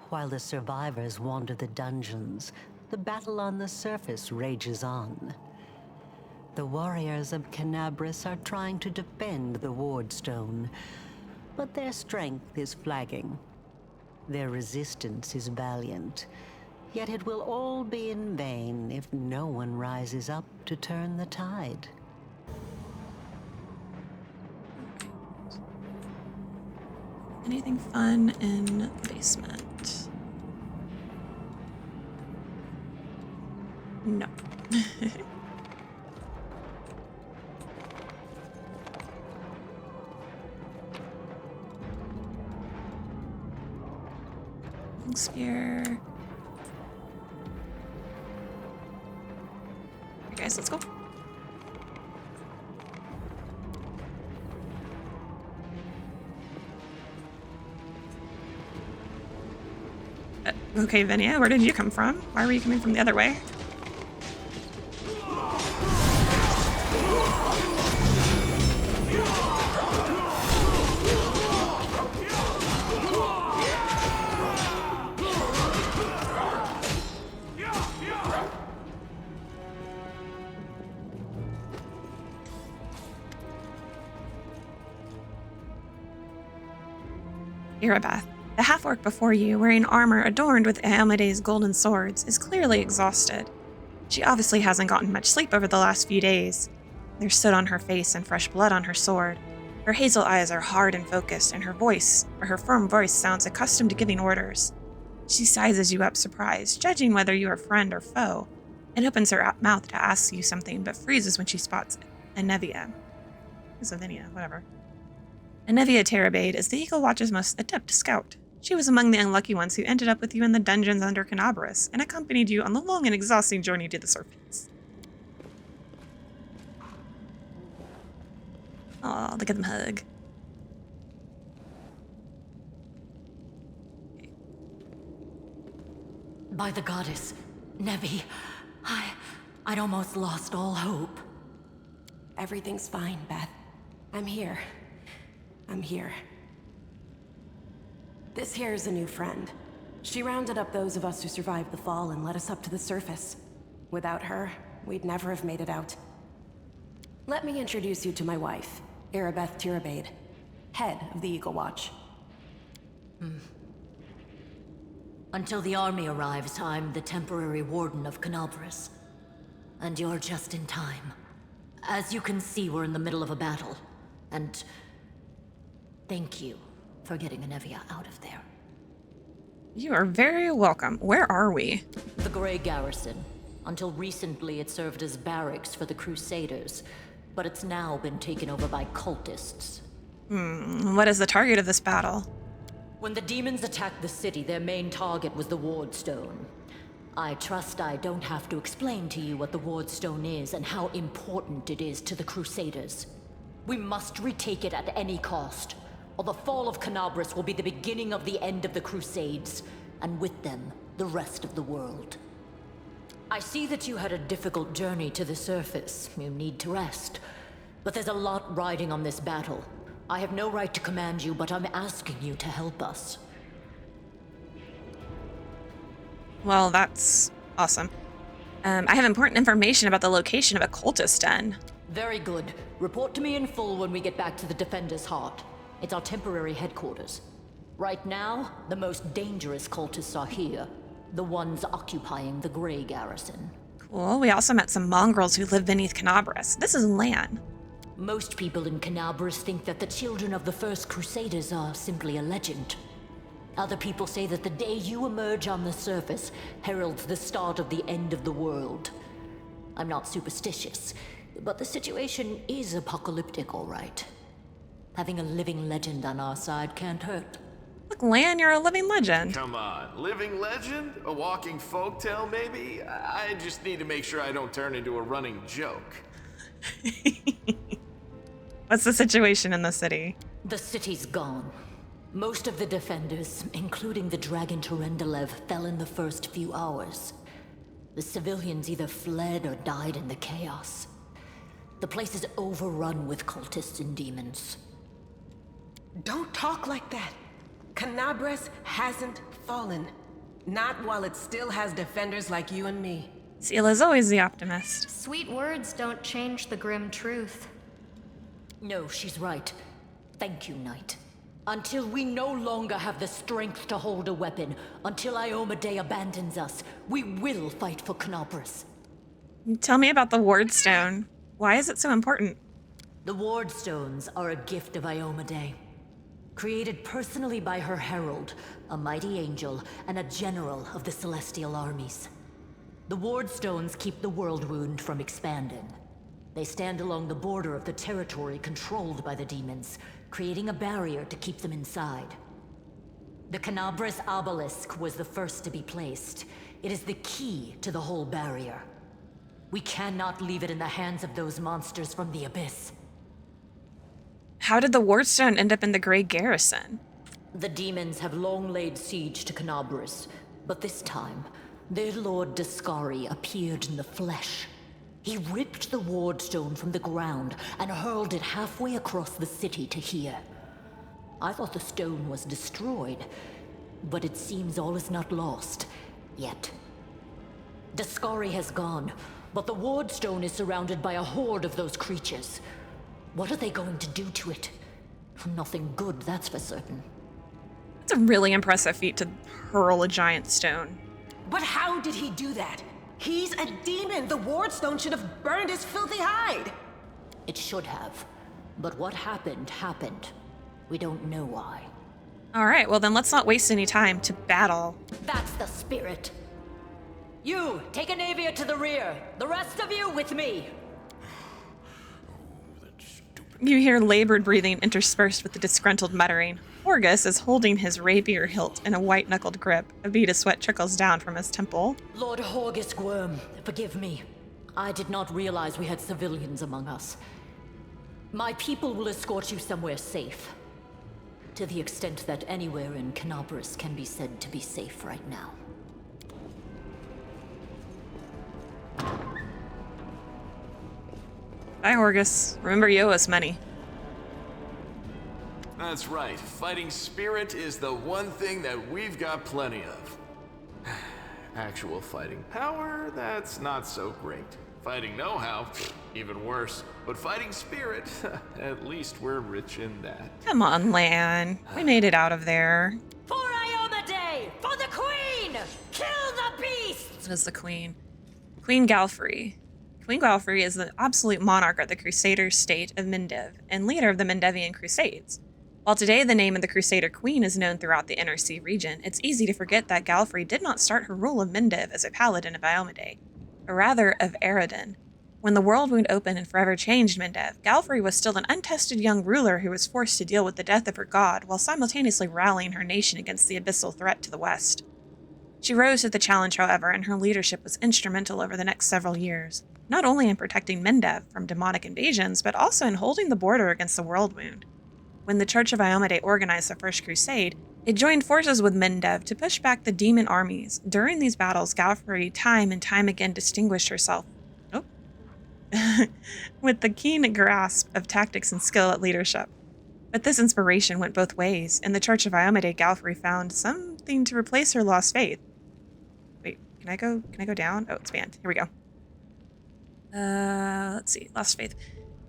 While the survivors wander the dungeons, the battle on the surface rages on. The warriors of Cockatrice are trying to defend the wardstone, but their strength is flagging. Their resistance is valiant, yet it will all be in vain if no one rises up to turn the tide. Anything fun in the basement? No. Spear. Okay, guys, let's go. Okay, Vinia, where did you come from? Why were you coming from the other way? Irabeth, the half-orc before you, wearing armor adorned with Amede's golden swords, is clearly exhausted. She obviously hasn't gotten much sleep over the last few days. There's soot on her face and fresh blood on her sword. Her hazel eyes are hard and focused, and her firm voice sounds accustomed to giving orders. She sizes you up surprised, judging whether you are friend or foe, and opens her mouth to ask you something, but freezes when she spots Anevia. It's Avinia, whatever. Anevia Terabade is the Eagle Watch's most adept scout. She was among the unlucky ones who ended up with you in the dungeons under Cockatrice and accompanied you on the long and exhausting journey to the surface. Aw, look at them hug. By the goddess, Nevi, I'd almost lost all hope. Everything's fine, Beth. I'm here. This here's a new friend. She rounded up those of us who survived the fall and led us up to the surface. Without her, we'd never have made it out. Let me introduce you to my wife, Irabeth Terabade, head of the Eagle Watch. Until the army arrives, I'm the temporary warden of Cockatrice. And you're just in time. As you can see, we're in the middle of a battle. And thank you for getting Anevia out of there. You are very welcome. Where are we? The Grey Garrison. Until recently, it served as barracks for the Crusaders, but it's now been taken over by cultists. What is the target of this battle? When the demons attacked the city, their main target was the Wardstone. I trust I don't have to explain to you what the Wardstone is and how important it is to the Crusaders. We must retake it at any cost, or the fall of Cockatrice will be the beginning of the end of the Crusades, and with them, the rest of the world. I see that you had a difficult journey to the surface. You need to rest. But there's a lot riding on this battle. I have no right to command you, but I'm asking you to help us. Well, that's awesome. I have important information about the location of a cultist den. Very good. Report to me in full when we get back to the Defender's Heart. It's our temporary headquarters. Right now, the most dangerous cultists are here. The ones occupying the Grey Garrison. Cool. We also met some mongrels who live beneath Cockatrice. This is Lan. Most people in Cockatrice think that the children of the first Crusaders are simply a legend. Other people say that the day you emerge on the surface heralds the start of the end of the world. I'm not superstitious, but the situation is apocalyptic, all right. Having a living legend on our side can't hurt. Look, Lan, you're a living legend. Come on, living legend? A walking folktale, maybe? I just need to make sure I don't turn into a running joke. What's the situation in the city? The city's gone. Most of the defenders, including the Dragon Terendelev, fell in the first few hours. The civilians either fled or died in the chaos. The place is overrun with cultists and demons. Don't talk like that. Canabrus hasn't fallen. Not while it still has defenders like you and me. Sela's always the optimist. Sweet words don't change the grim truth. No, she's right. Thank you, Knight. Until we no longer have the strength to hold a weapon, until Iomedae abandons us, we will fight for Canabrus. Tell me about the Ward Stone. Why is it so important? The Ward Stones are a gift of Iomedae. Created personally by her herald, a mighty angel, and a general of the celestial armies. The Ward Stones keep the world wound from expanding. They stand along the border of the territory controlled by the demons, creating a barrier to keep them inside. The Canabrus obelisk was the first to be placed. It is the key to the whole barrier. We cannot leave it in the hands of those monsters from the abyss. How did the Ward Stone end up in the Grey Garrison? The demons have long laid siege to Canabrus, but this time, their lord Dascari appeared in the flesh. He ripped the Ward Stone from the ground and hurled it halfway across the city to here. I thought the stone was destroyed, but it seems all is not lost, yet. Dascari has gone, but the Ward Stone is surrounded by a horde of those creatures. What are they going to do to it? Nothing good, that's for certain. It's a really impressive feat to hurl a giant stone. But how did he do that? He's a demon! The Ward Stone should have burned his filthy hide! It should have. But what happened, happened. We don't know why. Alright, well then let's not waste any time to battle. That's the spirit. You, take a Navier to the rear. The rest of you with me. You hear labored breathing interspersed with the disgruntled muttering. Horgus is holding his rapier hilt in a white-knuckled grip. A bead of sweat trickles down from his temple. Lord Horgus Gwyrm, forgive me. I did not realize we had civilians among us. My people will escort you somewhere safe. To the extent that anywhere in Canabrus can be said to be safe right now. Bye, Horgus. Remember, you owe us money. That's right. Fighting spirit is the one thing that we've got plenty of. Actual fighting power, that's not so great. Fighting know-how, even worse. But fighting spirit, at least we're rich in that. Come on, Lan. We made it out of there. For Iomedae! For the Queen! Kill the beast! What is the Queen? Queen Galfrey. Queen Galfrey is the absolute monarch of the Crusader state of Mendev and leader of the Mendevian Crusades. While today the name of the Crusader Queen is known throughout the Inner Sea region, it's easy to forget that Galfrey did not start her rule of Mendev as a paladin of Iomedae, or rather of Eredin. When the world wound opened and forever changed Mendev, Galfrey was still an untested young ruler who was forced to deal with the death of her god while simultaneously rallying her nation against the abyssal threat to the west. She rose to the challenge, however, and her leadership was instrumental over the next several years, not only in protecting Mendev from demonic invasions, but also in holding the border against the world wound. When the Church of Iomedae organized the First Crusade, it joined forces with Mendev to push back the demon armies. During these battles, Galfrey time and time again distinguished herself with the keen grasp of tactics and skill at leadership. But this inspiration went both ways. In the Church of Iomedae, Galfrey found something to replace her lost faith. Wait, can I go down? Oh, it's banned. Here we go. Let's see. Lost faith.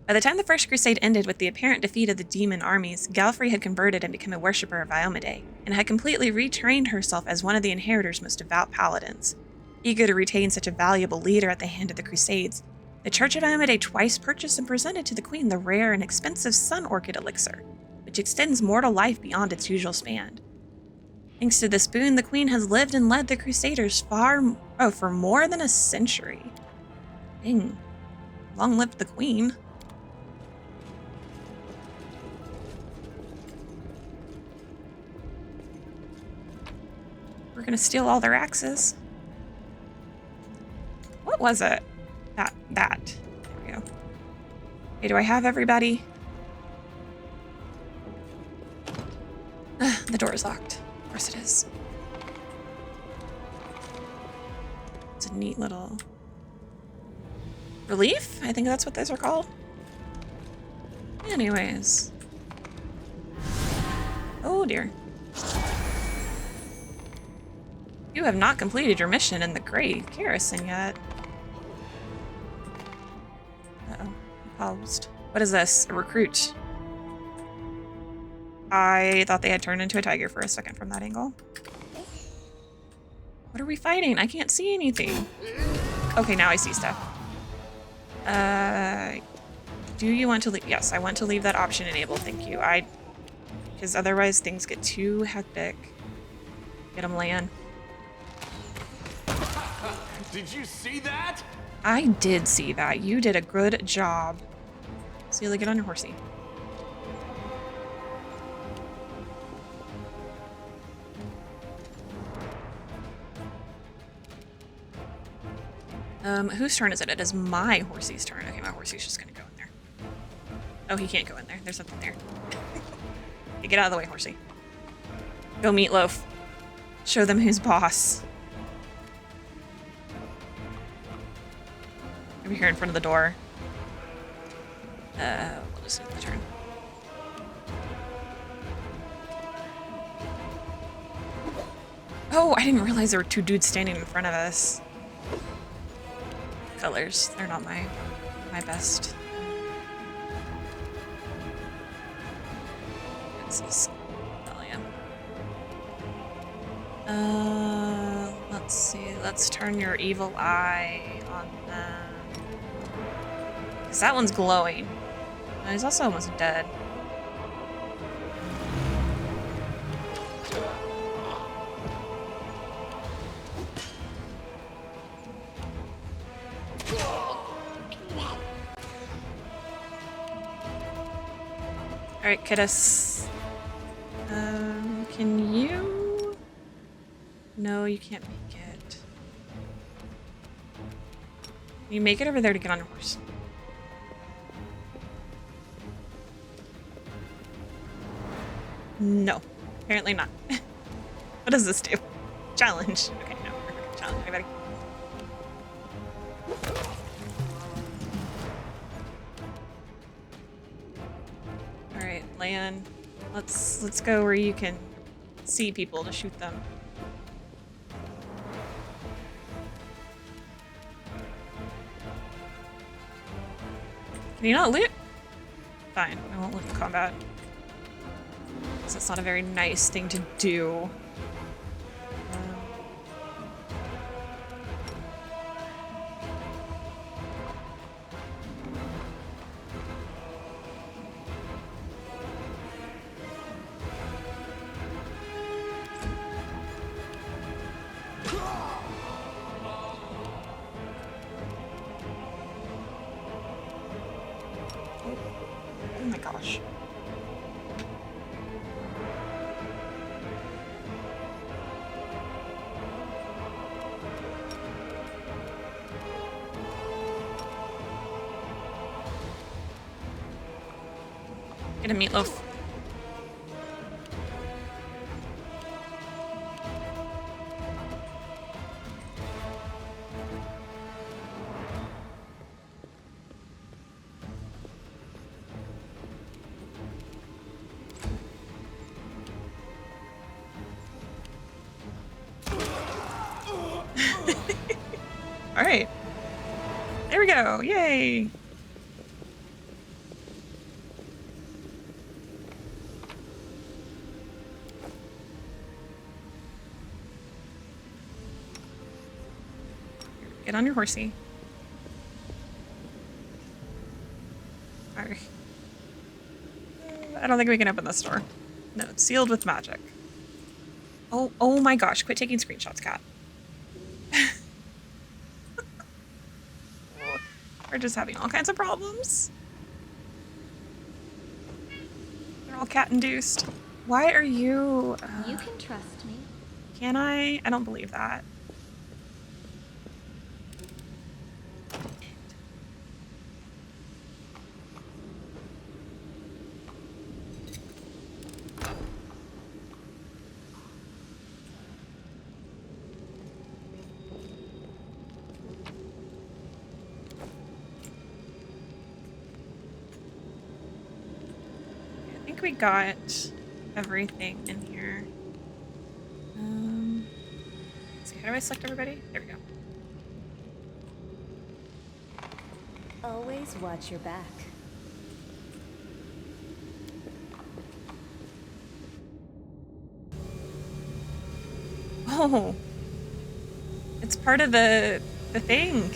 By the time the First Crusade ended with the apparent defeat of the demon armies, Galfrey had converted and become a worshipper of Iomedae, and had completely retrained herself as one of the Inheritor's most devout paladins. Eager to retain such a valuable leader at the hand of the Crusades, the Church of Iomedae twice purchased and presented to the Queen the rare and expensive Sun Orchid elixir, which extends mortal life beyond its usual span. Thanks to this boon, the Queen has lived and led the Crusaders for more than a century. Dang. Long live the Queen. We're gonna steal all their axes. What was it? That. There we go. Okay, do I have everybody? The door is locked. Of course it is. It's a neat little relief? I think that's what those are called. Anyways. Oh dear. You have not completed your mission in the Great Garrison yet. Uh-oh. Paused. What is this? A recruit. I thought they had turned into a tiger for a second from that angle. What are we fighting? I can't see anything. Okay, now I see stuff. Do you want to leave? Yes, I want to leave that option enabled, thank you. Because otherwise things get too hectic. Get them, Lan. Did you see that? I did see that. You did a good job. Celia, get on your horsey. Whose turn is it? It is my horsey's turn. Okay, my horsey's just gonna go in there. Oh, he can't go in there. There's something there. Okay, get out of the way, horsey. Go, Meatloaf. Show them who's boss. Over here in front of the door. We'll just take the turn. Oh, I didn't realize there were two dudes standing in front of us. Colors, they're not my best. This is let's see. Let's turn your evil eye on them. Because that one's glowing. He's also almost dead. Alright, Kidis. Can you? No, you can't make it. Can you make it over there to get on your horse? No, apparently not. What does this do? Challenge. Okay, no. Challenge, anybody? Alright, Lan. Let's go where you can see people to shoot them. Can you not loot? Fine, I won't loot in combat. Because that's not a very nice thing to do. Oh my gosh. Get a Meatloaf. All right. There we go. Yay. Get on your horsey. Alright. I don't think we can open this door. No, it's sealed with magic. Oh my gosh, quit taking screenshots, cat. We're just having all kinds of problems. They're all cat-induced. Why are you... You can trust me. Can I? I don't believe that. I think we got everything in here. How do I select everybody? There we go. Always watch your back. Oh. It's part of the thing.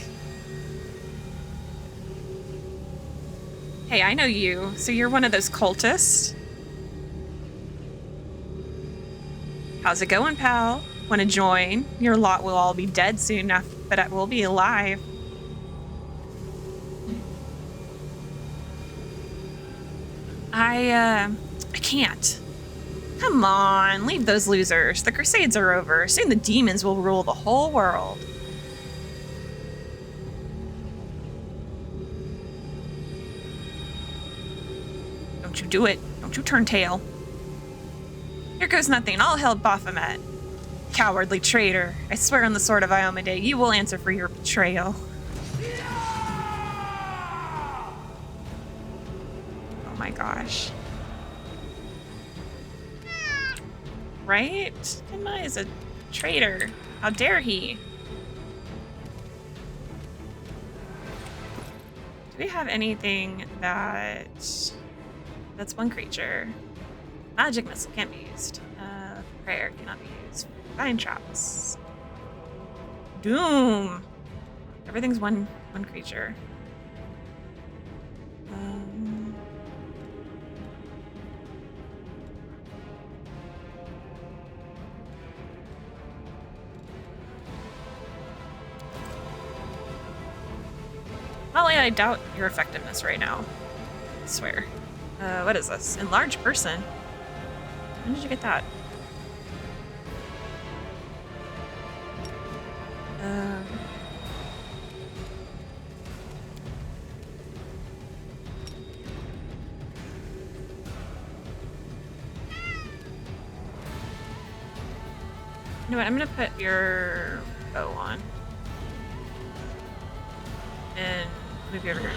Hey, I know you. So you're one of those cultists? How's it going, pal? Want to join? Your lot will all be dead soon enough, but I will be alive. I can't. Come on, leave those losers. The Crusades are over. Soon the demons will rule the whole world. Don't you do it. Don't you turn tail. Here goes nothing. All hell Baphomet. Cowardly traitor. I swear on the sword of Iomedae, you will answer for your betrayal. Oh my gosh. Right? Kinma is a traitor. How dare he? Do we have anything that's one creature? Magic missile can't be used. Prayer cannot be used. Vine traps. Doom. Everything's one creature. Molly, I doubt your effectiveness right now. I swear. What is this? Enlarged person? When did you get that? You know what? I'm gonna put your bow on. And move you over here.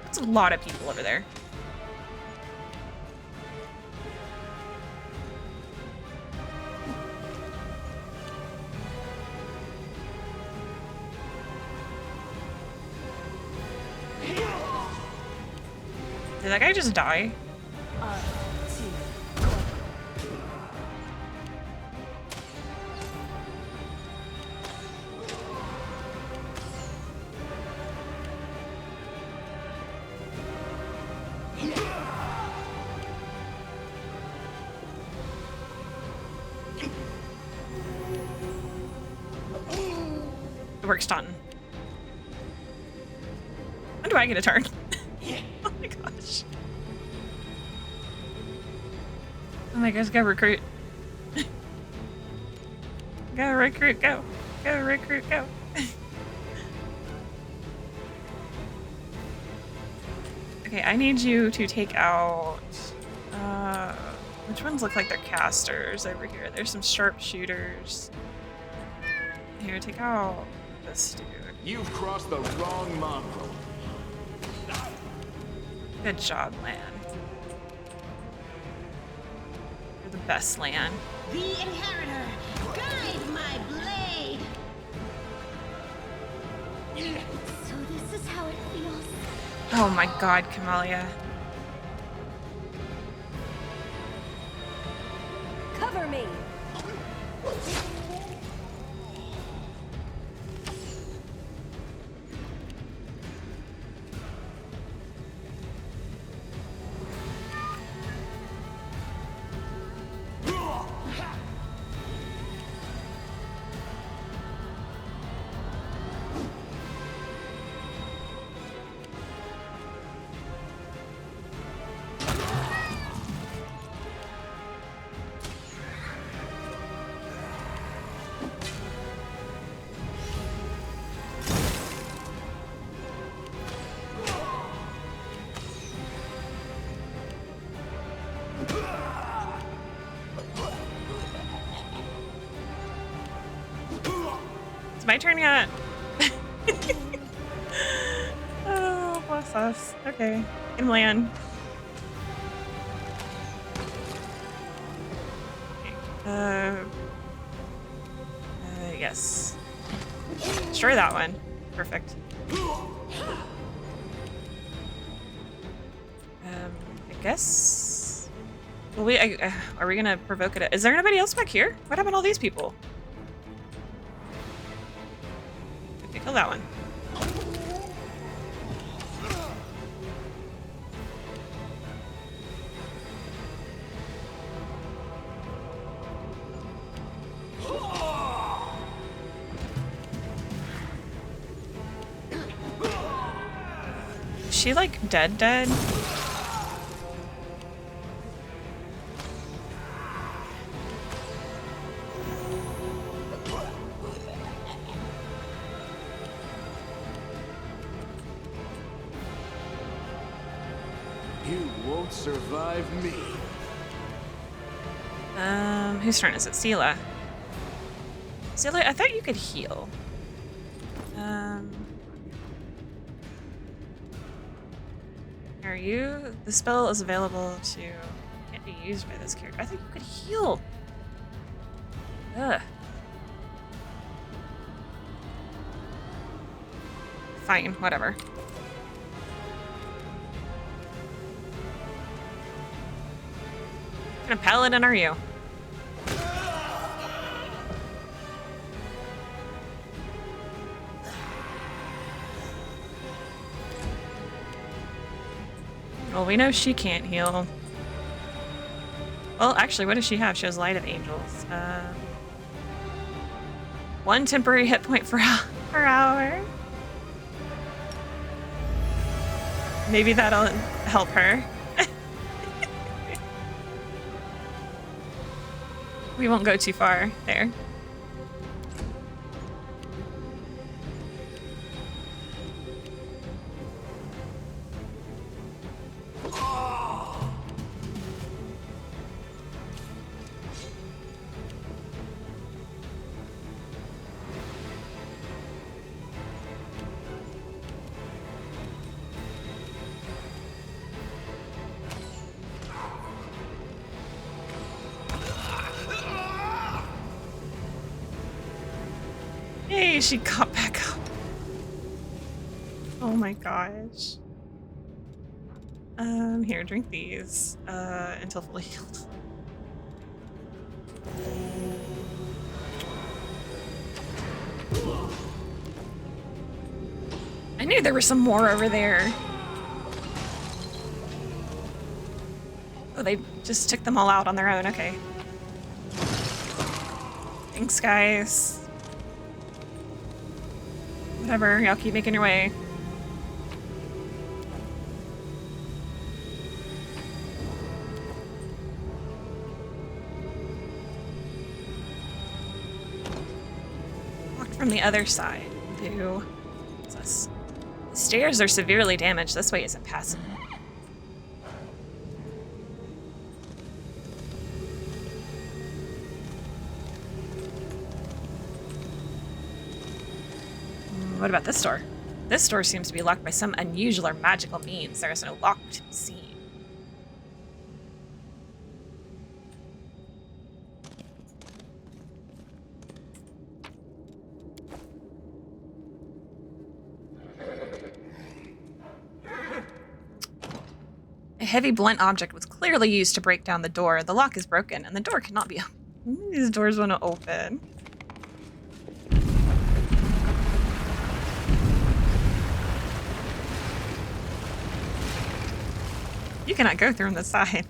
That's a lot of people over there. Did that guy just die? It works, Taunton. When do I get a turn? Oh my gosh. Oh my gosh, go recruit. Go recruit, go. Go recruit, go. Okay, I need you to take out... which ones look like they're casters over here? There's some sharpshooters. Here, take out this dude. You've crossed the wrong mongrel. Good job, Lan. You're the best, Lan. The Inheritor, guide my blade. So this is how it feels. Oh my god, Kamalia. Cover me. My turn yet? Oh, bless us. Okay. In land. Yes. Destroy that one. Perfect. I guess. Well, are we gonna provoke it? Is there anybody else back here? What happened to all these people? Okay, kill that one. Is she like dead? You won't survive me. Whose turn is it? Sela. Sela, I thought you could heal. Are you? The spell is available to... can't be used by this character. I thought you could heal. Ugh. Fine, whatever. What kind of paladin are you? Well, we know she can't heal. Well, actually, what does she have? She has Light of Angels. 1 temporary hit point per hour. Maybe that'll help her. We won't go too far there. Yay, she got back up. Oh my gosh. Here, drink these, until fully healed. I knew there were some more over there. Oh, they just took them all out on their own, okay. Thanks, guys. Whatever, y'all keep making your way. Walked from the other side. Boo. What's this? The stairs are severely damaged. This way isn't passable. What about this door? This door seems to be locked by some unusual or magical means. There is no lock to be seen. A heavy blunt object was clearly used to break down the door. The lock is broken and the door cannot be opened. These doors want to open. You cannot go through on the side.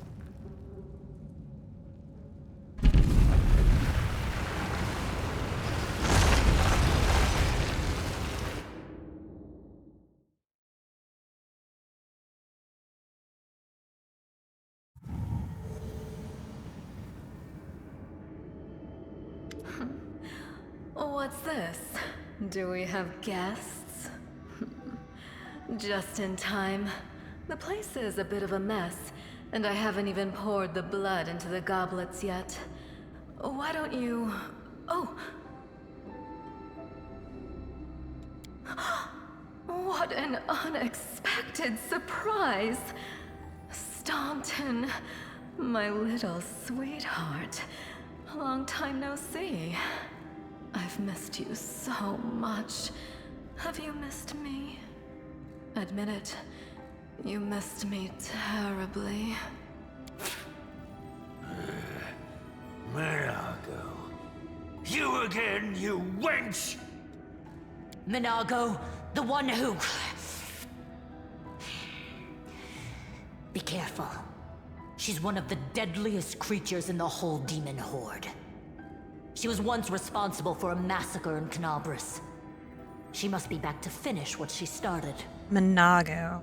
What's this? Do we have guests? Just in time. The place is a bit of a mess, and I haven't even poured the blood into the goblets yet. Why don't you... Oh! What an unexpected surprise! Staunton, my little sweetheart. Long time no see. I've missed you so much. Have you missed me? Admit it. You missed me terribly. Minago. You again, you wench! Minago, the one who... Be careful. She's one of the deadliest creatures in the whole demon horde. She was once responsible for a massacre in Cockatrice. She must be back to finish what she started. Minago.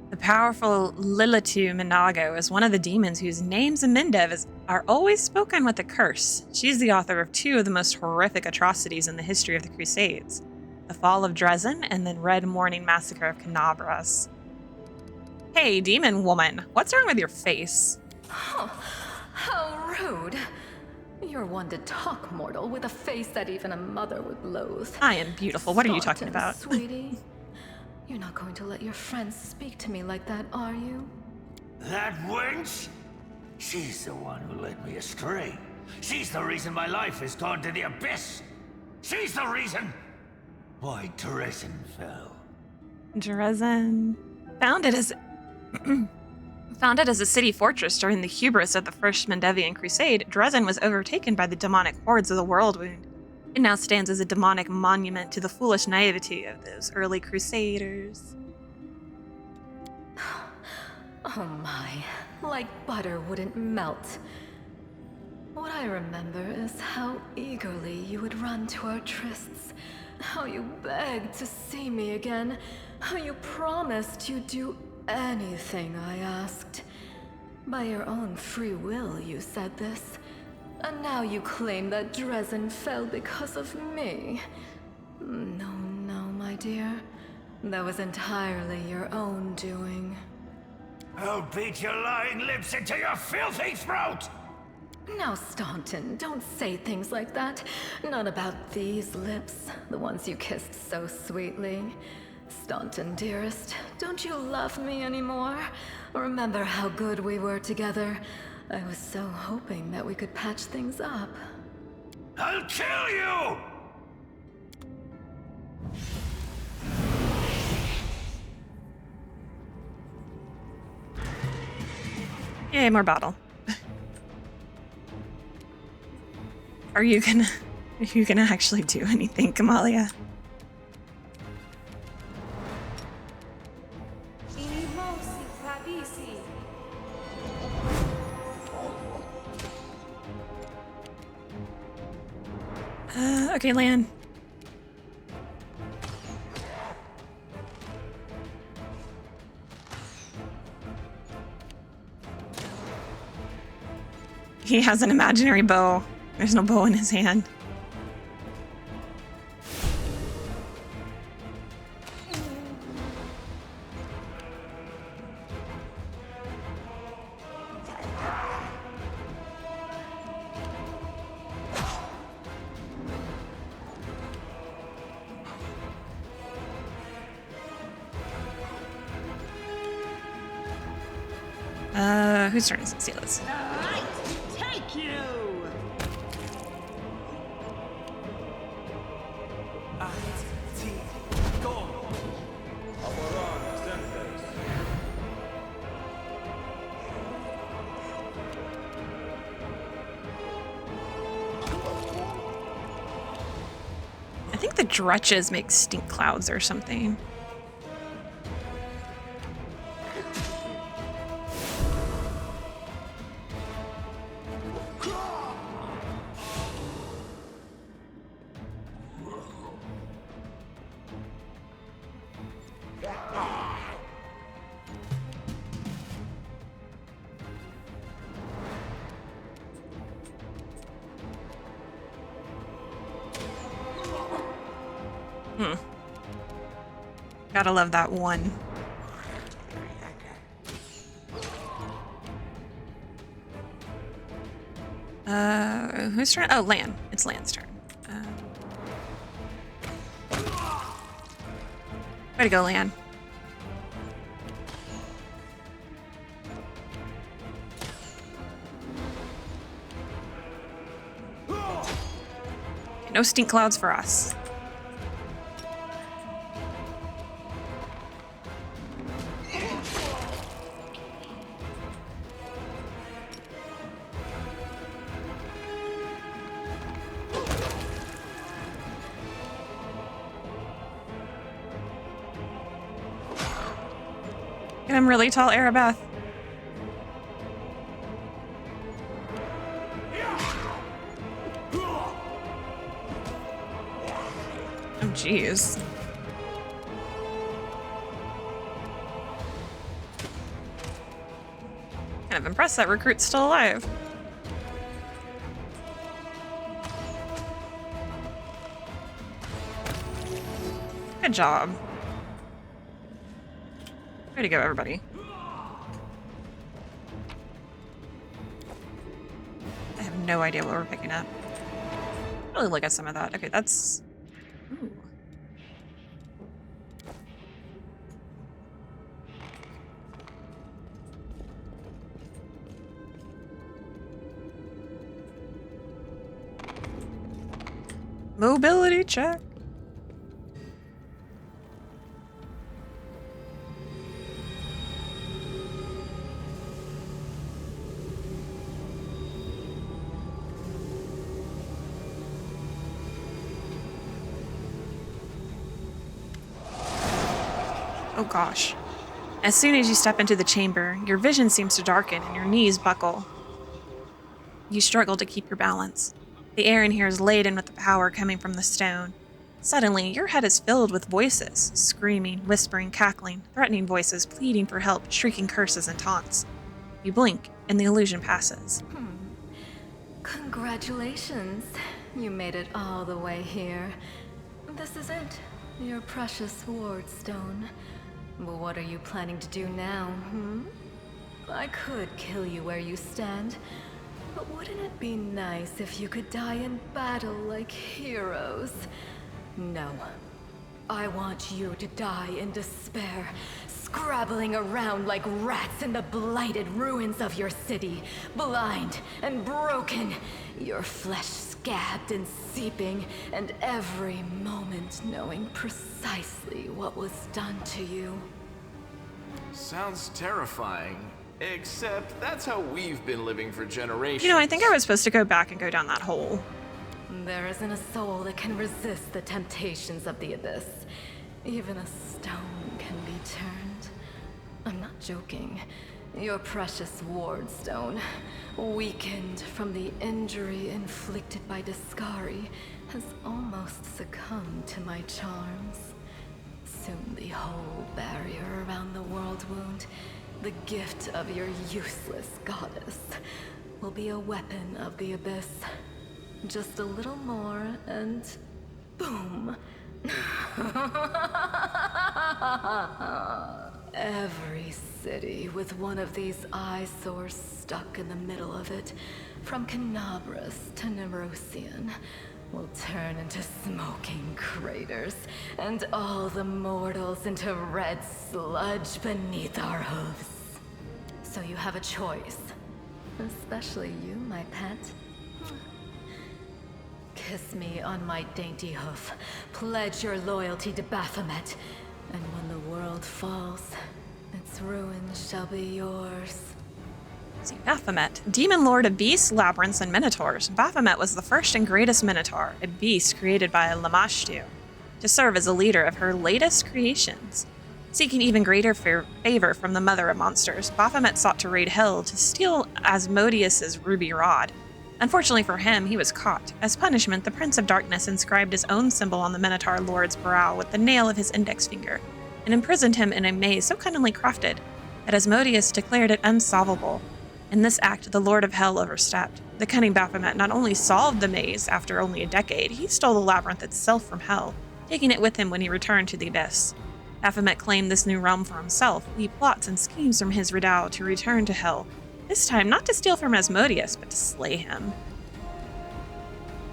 The powerful Lilitu Minago is one of the demons whose names in Mindev are always spoken with a curse. She's the author of two of the most horrific atrocities in the history of the Crusades. The Fall of Dresden and the Red Morning Massacre of Cockatrice. Hey, demon woman, what's wrong with your face? Oh, how rude. You're one to talk, mortal, with a face that even a mother would loathe. I am beautiful. What are you talking about? Sweetie, you're not going to let your friends speak to me like that, are you? That wench? She's the one who led me astray. She's the reason my life has gone to the abyss. She's the reason why Dresden fell. Dresden. Founded as a city fortress during the hubris of the First Mendevian Crusade, Dresden was overtaken by the demonic hordes of the Worldwound. It now stands as a demonic monument to the foolish naivety of those early crusaders. Oh my, like butter wouldn't melt. What I remember is how eagerly you would run to our trysts, how you begged to see me again, how you promised you'd do anything I asked. By your own free will, you said this. And now you claim that Dresden fell because of me. No, my dear. That was entirely your own doing. I'll beat your lying lips into your filthy throat! Now, Staunton, don't say things like that. Not about these lips, the ones you kissed so sweetly. Staunton, dearest, don't you love me anymore? Remember how good we were together? I was so hoping that we could patch things up. I'll kill you! Yay, more bottle. Are you gonna actually do anything, Kamalia? Okay, Lan. He has an imaginary bow. There's no bow in his hand. Whose turn is it? Sela's. Take you! I think the Dretches make stink clouds or something. Gotta love that one. Whose turn? Oh, Lan. It's Lan's turn. Way to go, Lan. no stink clouds for us. And I'm really tall, Arabeth. Oh, jeez. Kind of impressed that recruit's still alive. Good job. Way to go, everybody. I have no idea what we're picking up. Really look at some of that. Okay, that's... Ooh. Mobility check. Oh gosh. As soon as you step into the chamber, your vision seems to darken and your knees buckle. You struggle to keep your balance. The air in here is laden with the power coming from the stone. Suddenly, your head is filled with voices, screaming, whispering, cackling, threatening voices, pleading for help, shrieking curses and taunts. You blink, and the illusion passes. Congratulations. You made it all the way here. This is it. Your precious ward stone. But what are you planning to do now, I could kill you where you stand, but wouldn't it be nice if you could die in battle like heroes? No. I want you to die in despair, scrabbling around like rats in the blighted ruins of your city, blind and broken, your flesh scabbed and seeping, and every moment knowing precisely what was done to you. Sounds terrifying. Except that's how we've been living for generations. You know, I think I was supposed to go back and go down that hole. There isn't a soul that can resist the temptations of the abyss. Even a stone can be turned. I'm not joking. Your precious ward stone, weakened from the injury inflicted by Discari, has almost succumbed to my charms. Soon the whole barrier around the world wound, the gift of your useless goddess, will be a weapon of the abyss. Just a little more and boom. Every city with one of these eyesores stuck in the middle of it, from Canabras to Nerosian, will turn into smoking craters, and all the mortals into red sludge beneath our hooves. So you have a choice. Especially you, my pet. Kiss me on my dainty hoof. Pledge your loyalty to Baphomet. And when the world falls, its ruins shall be yours. See, Baphomet, demon lord of beasts, labyrinths, and minotaurs. Baphomet was the first and greatest minotaur, a beast created by Lamashtu, to serve as a leader of her latest creations. Seeking even greater favor from the mother of monsters, Baphomet sought to raid Hell to steal Asmodeus's ruby rod. Unfortunately for him, he was caught. As punishment, the Prince of Darkness inscribed his own symbol on the Minotaur Lord's brow with the nail of his index finger, and imprisoned him in a maze so cunningly crafted that Asmodeus declared it unsolvable. In this act, the Lord of Hell overstepped. The cunning Baphomet not only solved the maze after only a decade, he stole the labyrinth itself from Hell, taking it with him when he returned to the Abyss. Baphomet claimed this new realm for himself. He plots and schemes from his redoubt to return to Hell, this time not to steal from Asmodeus, but to slay him.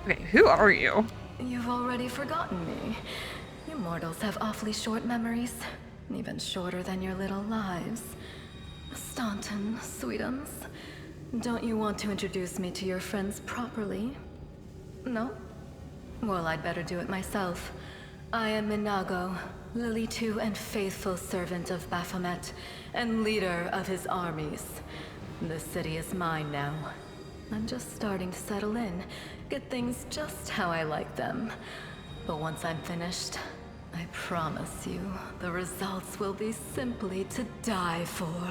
Okay, who are you? You've already forgotten me. You mortals have awfully short memories, even shorter than your little lives. Staunton, sweetums, don't you want to introduce me to your friends properly? No? Well, I'd better do it myself. I am Minago, Lily II and faithful servant of Baphomet, and leader of his armies. The city is mine now. I'm just starting to settle in, get things just how I like them. But once I'm finished, I promise you, the results will be simply to die for.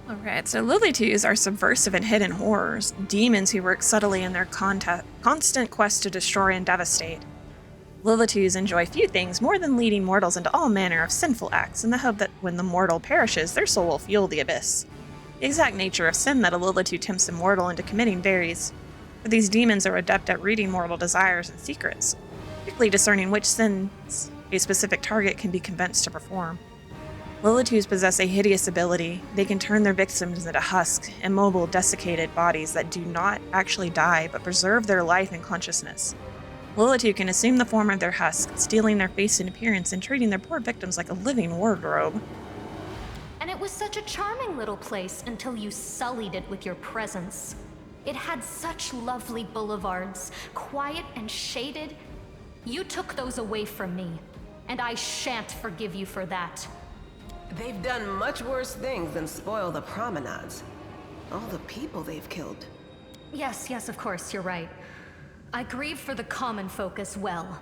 Alright, so Lilitus are subversive and hidden horrors, demons who work subtly in their constant quest to destroy and devastate. Lilitus enjoy few things more than leading mortals into all manner of sinful acts in the hope that when the mortal perishes, their soul will fuel the abyss. The exact nature of sin that a Lilitu tempts a mortal into committing varies, but these demons are adept at reading mortal desires and secrets, quickly discerning which sins a specific target can be convinced to perform. Lilitus possess a hideous ability. They can turn their victims into husks, immobile, desiccated bodies that do not actually die, but preserve their life and consciousness. Lilitu can assume the form of their husk, stealing their face and appearance and treating their poor victims like a living wardrobe. And it was such a charming little place until you sullied it with your presence. It had such lovely boulevards, quiet and shaded. You took those away from me, and I shan't forgive you for that. They've done much worse things than spoil the promenades. All the people they've killed. Yes, of course, you're right. I grieve for the common folk as well.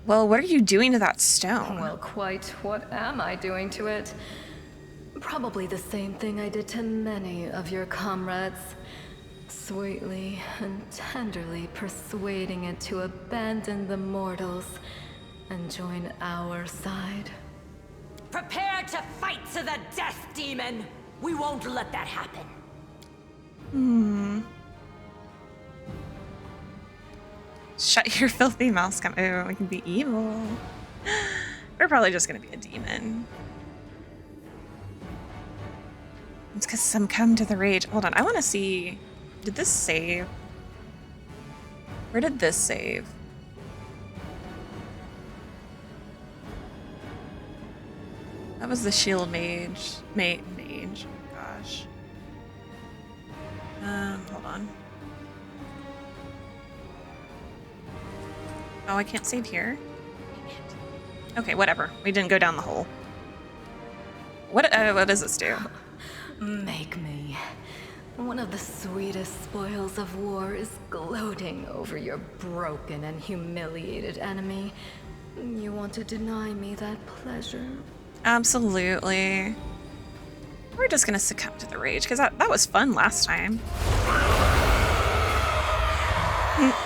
Well, what are you doing to that stone? Well, quite what am I doing to it? Probably the same thing I did to many of your comrades. Sweetly and tenderly persuading it to abandon the mortals and join our side. Prepare to fight to the death, demon! We won't let that happen. Shut your filthy mouth, scum. Oh, we can be evil. We're probably just gonna be a demon. It's because some come to the rage. Hold on, I want to see. Did this save? Where did this save? That was the shield mage. Mage. Oh, gosh. Hold on. Oh, I can't save here. Okay, whatever. We didn't go down the hole. What does this do? Make me. One of the sweetest spoils of war is gloating over your broken and humiliated enemy. You want to deny me that pleasure? Absolutely. We're just gonna succumb to the rage, because that was fun last time.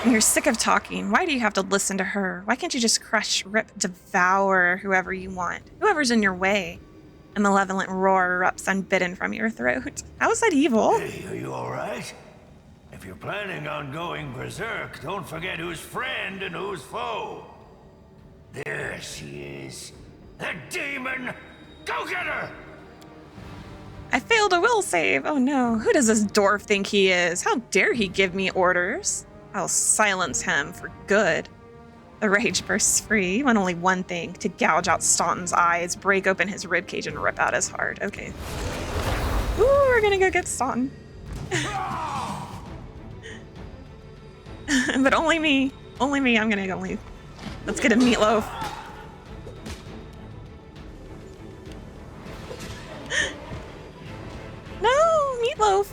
You're sick of talking. Why do you have to listen to her? Why can't you just crush, rip, devour whoever you want? Whoever's in your way. A malevolent roar erupts unbidden from your throat. How is that evil? Hey, are you alright? If you're planning on going berserk, don't forget who's friend and who's foe. There she is. The demon! Go get her! I failed a will save. Oh no. Who does this dwarf think he is? How dare he give me orders? I'll silence him for good. The rage bursts free. You want only one thing, to gouge out Staunton's eyes, break open his ribcage, and rip out his heart. Okay. Ooh, we're gonna go get Staunton. But only me. Only me. I'm gonna only... Let's get a meatloaf. No, meatloaf.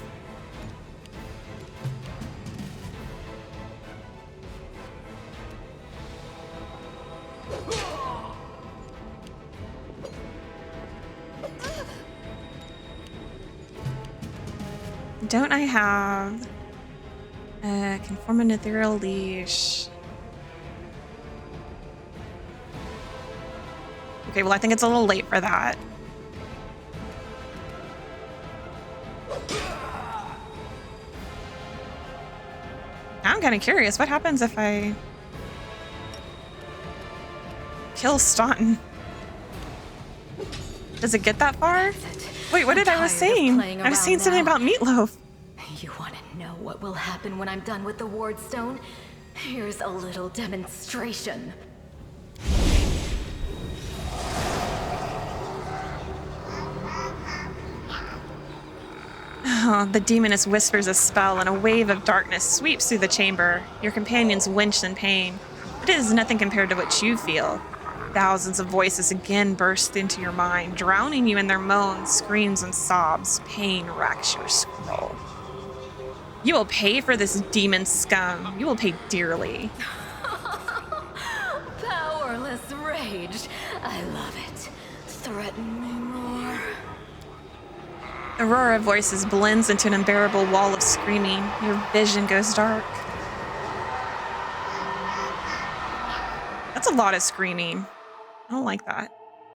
Don't I have a conform an ethereal leash? Okay, well I think it's a little late for that. Now I'm kind of curious, what happens if I kill Staunton? Does it get that far? Wait, what did I was saying? I was saying something about meatloaf. You want to know what will happen when I'm done with the Wardstone? Here's a little demonstration. Oh, the demoness whispers a spell and a wave of darkness sweeps through the chamber. Your companions wince in pain. But it is nothing compared to what you feel. Thousands of voices again burst into your mind, drowning you in their moans, screams, and sobs. Pain racks your skull. You will pay for this demon scum. You will pay dearly. Powerless rage. I love it. Threaten me more. The roar of voices blends into an unbearable wall of screaming. Your vision goes dark. That's a lot of screaming. I don't like that.